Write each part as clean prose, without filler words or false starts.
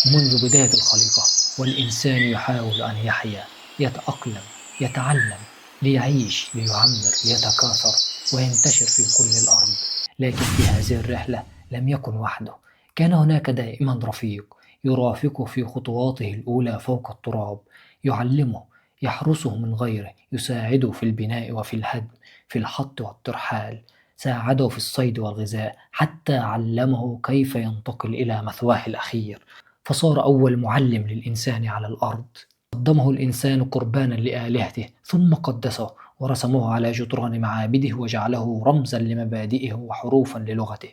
منذ بداية الخليقة والإنسان يحاول أن يحيا، يتأقلم، يتعلم، ليعيش، ليعمر، ليتكاثر وينتشر في كل الأرض. لكن في هذه الرحلة لم يكن وحده، كان هناك دائما رفيق يرافقه في خطواته الأولى فوق التراب، يعلمه، يحرسه من غيره، يساعده في البناء وفي الهدم، في الحط والترحال، ساعده في الصيد والغذاء، حتى علمه كيف ينتقل إلى مثواه الأخير، فصار أول معلم للإنسان على الأرض. قدمه الإنسان قربانا لآلهته ثم قدسه ورسمه على جدران معابده وجعله رمزا لمبادئه وحروفا للغته.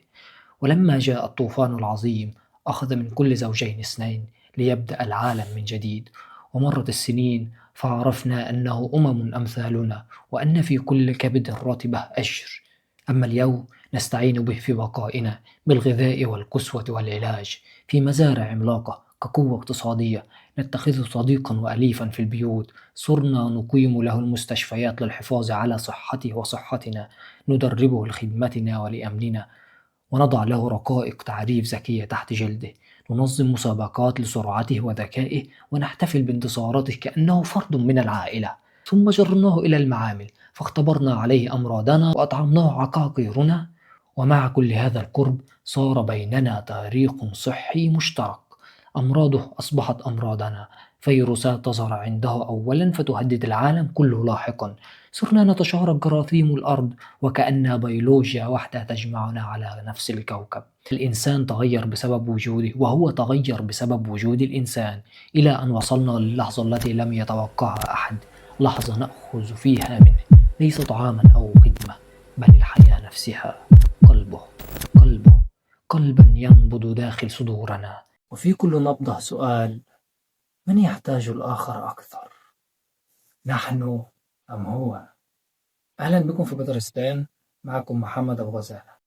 ولما جاء الطوفان العظيم أخذ من كل زوجين اثنين ليبدأ العالم من جديد. ومرت السنين فعرفنا أنه أمم أمثالنا، وأن في كل كبد رطبة أجر. أما اليوم نستعين به في بقائنا، بالغذاء والكسوة والعلاج، في مزارع عملاقة كقوة اقتصادية، نتخذه صديقا وأليفا في البيوت، صرنا نقيم له المستشفيات للحفاظ على صحته وصحتنا، ندربه لخدمتنا ولأمننا، ونضع له رقائق تعريف ذكية تحت جلده، ننظم مسابقات لسرعته وذكائه، ونحتفل بانتصاراته كأنه فرد من العائلة. ثم جرناه إلى المعامل فاختبرنا عليه أمراضنا وأطعمناه عقاقيرنا. ومع كل هذا القرب صار بيننا تاريخ صحي مشترك. أمراضه أصبحت أمراضنا، فيروسات تظهر عنده أولا فتهدد العالم كله لاحقا. صرنا نتشارك جراثيم الأرض وكأنها بيولوجيا واحدة تجمعنا على نفس الكوكب. الإنسان تغير بسبب وجوده، وهو تغير بسبب وجود الإنسان، إلى أن وصلنا للحظة التي لم يتوقعها أحد، لحظة نأخذ فيها منه ليس طعاما أو خدمة، بل الحياة نفسها. قلبه، قلبه، قلبا ينبض داخل صدورنا. وفي كل نبضة سؤال: من يحتاج الآخر أكثر، نحن أم هو؟ أهلا بكم في بودرستان، معكم محمد أبو غزالة.